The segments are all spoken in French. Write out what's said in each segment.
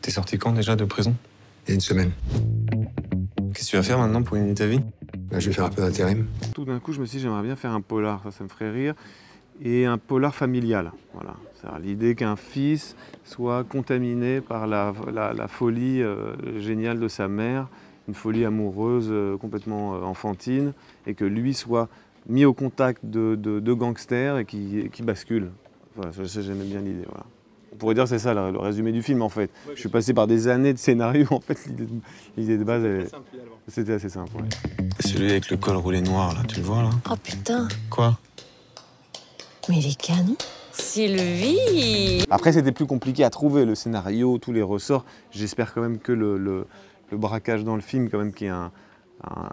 T'es sorti quand déjà de prison? Il y a une semaine. Qu'est-ce que tu vas faire maintenant pour gagner ta vie? Là, je vais faire un peu d'intérim. Tout d'un coup, je me suis dit, j'aimerais bien faire un polar, ça me ferait rire, et un polar familial. Voilà. C'est-à-dire l'idée qu'un fils soit contaminé par la folie géniale de sa mère, une folie amoureuse complètement enfantine, et que lui soit mis au contact de gangsters et qui bascule. Voilà, ça j'aimais bien l'idée. Voilà. On pourrait dire que c'est ça le résumé du film en fait. Je suis passé par des années de scénario, en fait l'idée de base c'était assez simple. Ouais. Celui avec le col roulé noir là, tu le vois là? Oh putain. Quoi? Mais il est canon. Sylvie! Après c'était plus compliqué à trouver le scénario, tous les ressorts. J'espère quand même que le braquage dans le film, quand même, qui est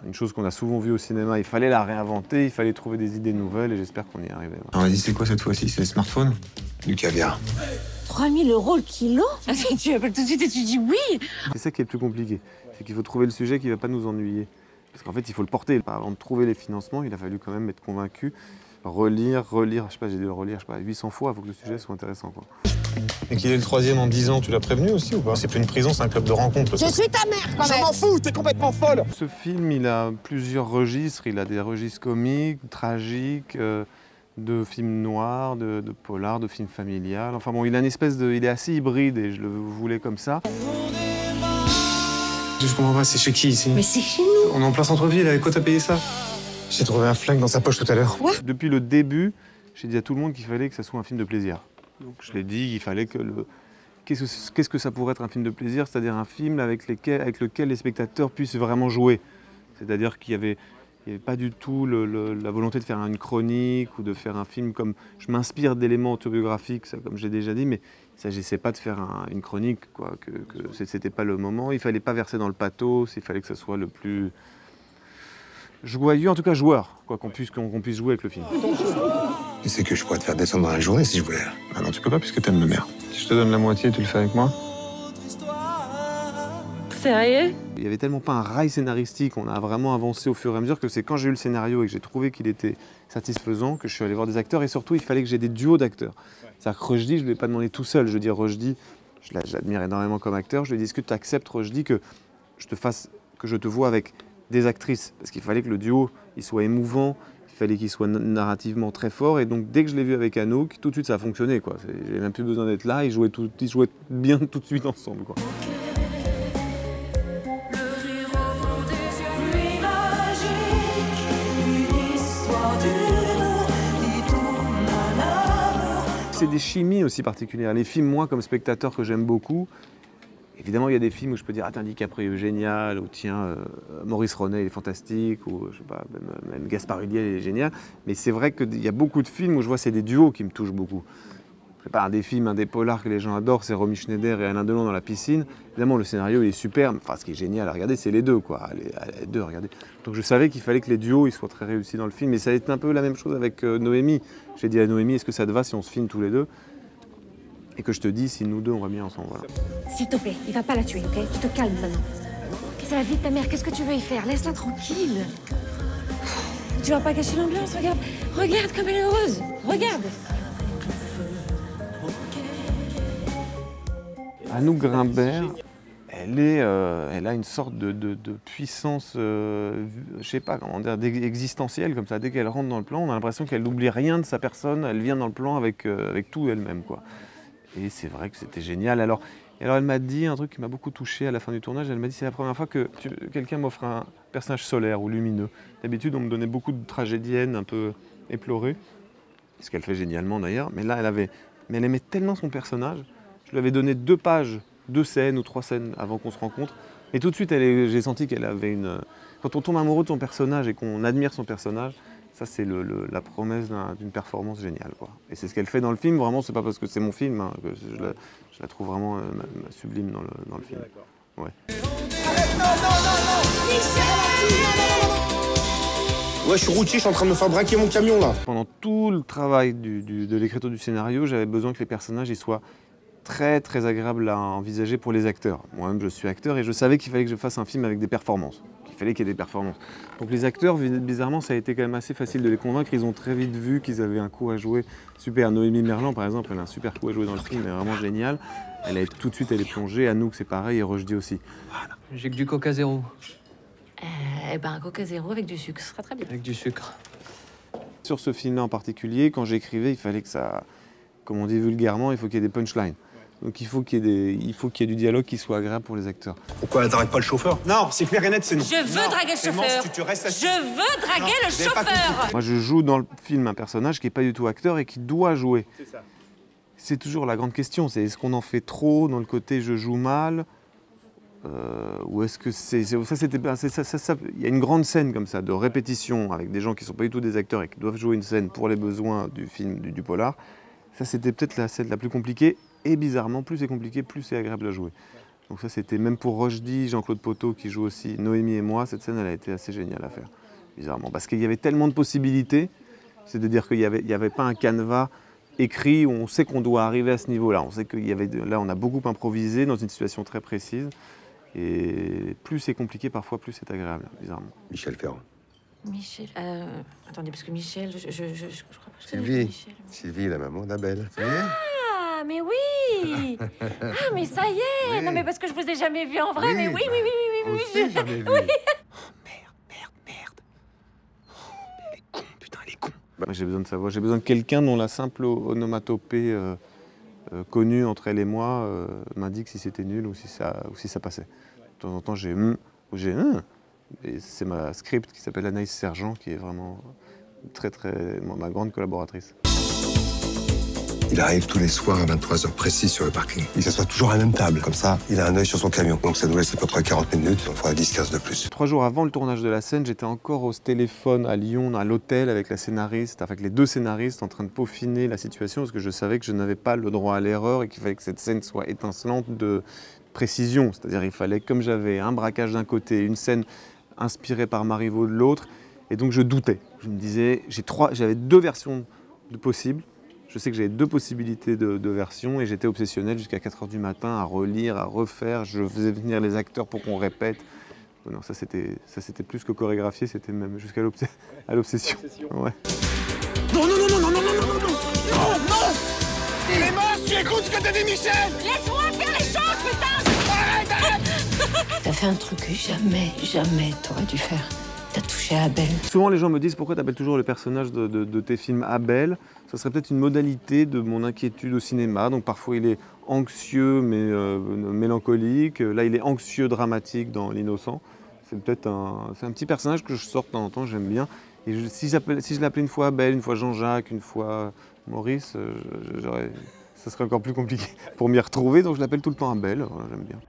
une chose qu'on a souvent vue au cinéma, il fallait la réinventer, il fallait trouver des idées nouvelles et j'espère qu'on y est arrivé. Alors vas-y, c'est quoi cette fois-ci? C'est le smartphone? Du caviar. 3000 € le kilo? Tu appelles tout de suite et tu dis oui! C'est ça qui est le plus compliqué, c'est qu'il faut trouver le sujet qui ne va pas nous ennuyer. Parce qu'en fait, il faut le porter. Avant de trouver les financements, il a fallu quand même être convaincu, relire, je sais pas, j'ai dû le relire, je sais pas, 800 fois, il faut que le sujet soit intéressant, quoi. Et qu'il est le 3e en 10 ans, tu l'as prévenu aussi ou pas? C'est plus une prison, c'est un club de rencontre. Je suis ta mère quand même! Je m'en fous, t'es complètement folle! Ce film, il a plusieurs registres. Il a des registres comiques, tragiques, de films noirs, de polars, de films familiales. Enfin bon, il a une espèce de... Il est assez hybride et je le voulais comme ça. Je comprends pas, c'est chez qui ici? Mais c'est chez nous! On est en plein centre-ville, avec quoi t'as payé ça? J'ai trouvé un flingue dans sa poche tout à l'heure. Depuis le début, j'ai dit à tout le monde qu'il fallait que ça soit un film de plaisir. Donc je l'ai dit, il fallait que le... Qu'est-ce que ça pourrait être un film de plaisir? C'est-à-dire un film avec lequel les spectateurs puissent vraiment jouer. C'est-à-dire qu'il n'y avait pas du tout la volonté de faire une chronique ou de faire un film comme... Je m'inspire d'éléments autobiographiques, ça, comme j'ai déjà dit, mais il ne s'agissait pas de faire une chronique, quoi, que c'était pas le moment. Il ne fallait pas verser dans le pathos, il fallait que ça soit le plus joyeux, en tout cas joueur, quoi, qu'on puisse jouer avec le film. Tu sais que je pourrais te faire descendre dans la journée si je voulais. Ah non, tu peux pas puisque t'aimes ma mère. Si je te donne la moitié, tu le fais avec moi? Sérieux? Il n'y avait tellement pas un rail scénaristique, on a vraiment avancé au fur et à mesure que c'est quand j'ai eu le scénario et que j'ai trouvé qu'il était satisfaisant que je suis allé voir des acteurs et surtout il fallait que j'ai des duos d'acteurs. C'est-à-dire que Rushdie, je ne l'ai pas demandé tout seul. Je veux dire, Rushdie, je l'admire énormément comme acteur. Je lui ai dit, est-ce que tu acceptes, Rushdie, que je te vois avec des actrices? Parce qu'il fallait que le duo il soit émouvant, il fallait qu'il soit narrativement très fort. Et donc, dès que je l'ai vu avec Anouk, tout de suite, ça a fonctionné, quoi. J'avais même plus besoin d'être là, ils jouaient bien tout de suite ensemble, quoi. C'est des chimies aussi particulières. Les films, moi, comme spectateur, que j'aime beaucoup, évidemment, il y a des films où je peux dire « Ah, tiens, DiCaprio est génial » ou « Tiens, Maurice Renet, il est fantastique » ou je sais pas, même Gaspard Ulliel, il est génial. Mais c'est vrai qu'il y a beaucoup de films où je vois c'est des duos qui me touchent beaucoup. Je sais pas, un des polars que les gens adorent, c'est Romy Schneider et Alain Delon dans la piscine. Évidemment, le scénario, il est superbe. Enfin, ce qui est génial à regarder, c'est les deux, quoi. Les deux, regardez. Donc je savais qu'il fallait que les duos ils soient très réussis dans le film. Et ça a été un peu la même chose avec Noémie. J'ai dit à Noémie, est-ce que ça te va si on se filme tous les deux? Et que je te dis si nous deux, on va bien ensemble, voilà. S'il te plaît, il va pas la tuer, ok? Tu te calmes maintenant. C'est la vie de ta mère, qu'est-ce que tu veux y faire? Laisse-la tranquille. Tu vas pas gâcher l'ambiance, regarde. Regarde comme elle est heureuse. Regarde. Anouk Grimbert, elle a une sorte de puissance, je sais pas comment dire, existentielle comme ça. Dès qu'elle rentre dans le plan, on a l'impression qu'elle n'oublie rien de sa personne. Elle vient dans le plan avec tout elle-même, quoi. Et c'est vrai que c'était génial. Alors elle m'a dit un truc qui m'a beaucoup touché à la fin du tournage. Elle m'a dit c'est la première fois que quelqu'un m'offre un personnage solaire ou lumineux. D'habitude, on me donnait beaucoup de tragédiennes un peu éplorées, ce qu'elle fait génialement d'ailleurs. Mais là, elle aimait tellement son personnage. Je lui avais donné 2 pages, 2 scènes ou 3 scènes avant qu'on se rencontre. Et tout de suite, j'ai senti qu'elle avait une... Quand on tombe amoureux de son personnage et qu'on admire son personnage, ça c'est la promesse d'une performance géniale, quoi. Et c'est ce qu'elle fait dans le film. Vraiment, c'est pas parce que c'est mon film, hein, que je la trouve vraiment sublime dans le film. Ouais. Ouais, je suis routier, je suis en train de me faire braquer mon camion, là. Pendant tout le travail de l'écriture du scénario, j'avais besoin que les personnages ils soient très très agréable à envisager pour les acteurs. Moi-même je suis acteur et je savais qu'il fallait que je fasse un film avec des performances, il fallait qu'il y ait des performances. Donc les acteurs, bizarrement, ça a été quand même assez facile de les convaincre. Ils ont très vite vu qu'ils avaient un coup à jouer. Super, Noémie Merlan, par exemple, elle a un super coup à jouer dans le film, elle est vraiment géniale. Tout de suite, elle est plongée. Anouk, c'est pareil, et Rushdie aussi. J'ai que du Coca zéro. Eh ben, un Coca zéro avec du sucre, ce sera très bien. Avec du sucre. Sur ce film-là en particulier, quand j'écrivais, il fallait que ça, comme on dit vulgairement, il faut qu'il y ait des punchlines. Donc il faut qu'il y ait du dialogue qui soit agréable pour les acteurs. Pourquoi t'arrêtes pas le chauffeur? Non, c'est clair et net, c'est non. Je veux draguer le chauffeur. Tu restes assis. Je veux draguer le chauffeur. Moi, je joue dans le film un personnage qui n'est pas du tout acteur et qui doit jouer. C'est ça. C'est toujours la grande question, c'est est-ce qu'on en fait trop dans le côté je joue mal ou est-ce que c'est ça, c'était il y a une grande scène comme ça de répétition avec des gens qui ne sont pas du tout des acteurs et qui doivent jouer une scène pour les besoins du film du polar. Ça, c'était peut-être la scène la plus compliquée et bizarrement, plus c'est compliqué, plus c'est agréable à jouer. Donc ça, c'était même pour Rushdie, Jean-Claude Poteau qui joue aussi, Noémie et moi, cette scène, elle a été assez géniale à faire, bizarrement, parce qu'il y avait tellement de possibilités, c'est-à-dire qu'il n'y avait pas un canevas écrit où on sait qu'on doit arriver à ce niveau-là. On sait qu'il y avait là, on a beaucoup improvisé dans une situation très précise. Et plus c'est compliqué, parfois, plus c'est agréable, bizarrement. Michel Ferrand. Michel. Attendez, parce que Michel, je crois pas que c'est Sylvie. Michel. Sylvie, la maman d'Abel. Ah, mais oui. Ah, mais ça y est. Oui. Non, mais parce que je vous ai jamais vu en vrai. Oui, Mais oui, oui, oui, oui, oui, Aussi, j'avais vu. Moi, j'ai besoin de savoir, j'ai besoin de quelqu'un dont la simple onomatopée connue entre elle et moi m'indique si c'était nul ou si ça passait. De temps en temps, j'ai ou j'ai et c'est ma script qui s'appelle Anaïs Sergent qui est vraiment ma grande collaboratrice. Il arrive tous les soirs à 23h précis sur le parking. Il s'assoit toujours à la même table. Comme ça, il a un œil sur son camion. Donc ça nous laisse à peu près 40 minutes. On fera 10-15 de plus. 3 jours avant le tournage de la scène, j'étais encore au téléphone à Lyon, à l'hôtel, avec la scénariste, avec les deux scénaristes, en train de peaufiner la situation, parce que je savais que je n'avais pas le droit à l'erreur et qu'il fallait que cette scène soit étincelante de précision. C'est-à-dire il fallait, comme j'avais un braquage d'un côté, une scène inspirée par Marivaux de l'autre, et donc je doutais. Je me disais, j'avais 2 versions possibles. Je sais que j'avais 2 possibilités de versions et j'étais obsessionnel jusqu'à 4h du matin à relire, à refaire. Je faisais venir les acteurs pour qu'on répète. Non, ça c'était plus que chorégraphié, c'était même jusqu'à l'obsession. Ouais. Non, non, non, non, non, non, non, non, non, non, non. Clémence, tu écoutes ce que t'as dit, Michel? Laisse-moi faire les choses, putain. T'as fait un truc que jamais t'aurais dû faire. T'as touché à Abel. Souvent les gens me disent pourquoi tu appelles toujours le personnage de tes films Abel. Ça serait peut-être une modalité de mon inquiétude au cinéma. Donc parfois il est anxieux mais mélancolique. Là il est anxieux dramatique dans L'Innocent. C'est peut-être un petit personnage que je sors de temps en temps, j'aime bien. Et si je l'appelais une fois Abel, une fois Jean-Jacques, une fois Maurice, ça serait encore plus compliqué pour m'y retrouver. Donc je l'appelle tout le temps Abel, voilà, j'aime bien.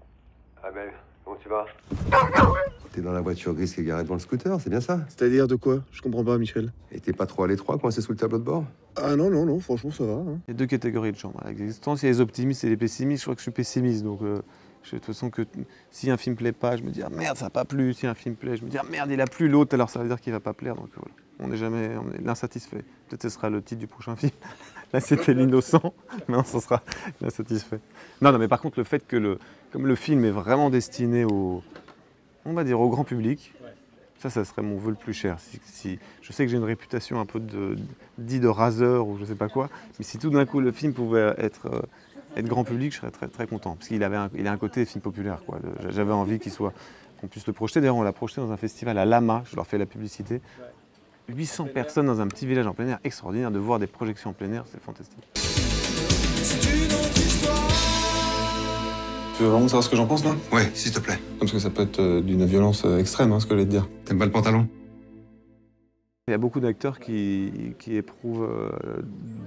Abel, comment tu vas? T'es dans la voiture grise qui est garée devant le scooter, c'est bien ça? C'est-à-dire de quoi? Je comprends pas, Michel. Et t'es pas trop à l'étroit, coincé sous le tableau de bord? Ah non, non, non, franchement, ça va. Hein. Il y a 2 catégories de gens dans l'existence. Il y a les optimistes et les pessimistes. Je crois que je suis pessimiste. Donc, de toute façon, si un film plaît pas, je me dis ah merde, ça n'a pas plu. Si un film plaît, je me dis ah merde, il a plu l'autre, alors ça veut dire qu'il va pas plaire. Donc voilà, on est l'insatisfait. Peut-être que ce sera le titre du prochain film. Là, c'était L'Innocent. Non, ce sera l'insatisfait. Non, mais par contre, le fait que comme le film est vraiment destiné on va dire au grand public. Ça serait mon vœu le plus cher. Si je sais que j'ai une réputation un peu de raseur ou je sais pas quoi, mais si tout d'un coup le film pouvait être grand public, je serais très, très content. Parce qu'il a un côté film populaire, quoi. J'avais envie qu'on puisse le projeter. D'ailleurs, on l'a projeté dans un festival à Lama, je leur fais la publicité. 800 personnes dans un petit village en plein air, extraordinaire. De voir des projections en plein air, c'est fantastique. Tu veux vraiment savoir ce que j'en pense là? Ouais, s'il te plaît. Parce que ça peut être d'une violence extrême, hein, ce que je vais te dire. T'aimes pas le pantalon? Il y a beaucoup d'acteurs qui éprouvent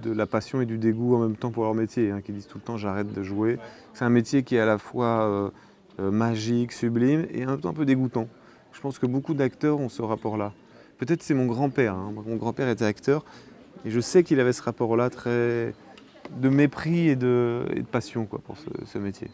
de la passion et du dégoût en même temps pour leur métier, hein, qui disent tout le temps j'arrête de jouer. C'est un métier qui est à la fois magique, sublime et en même temps un peu dégoûtant. Je pense que beaucoup d'acteurs ont ce rapport-là. Peut-être c'est mon grand-père. Hein. Mon grand-père était acteur et je sais qu'il avait ce rapport-là très de mépris et de passion quoi, pour ce métier.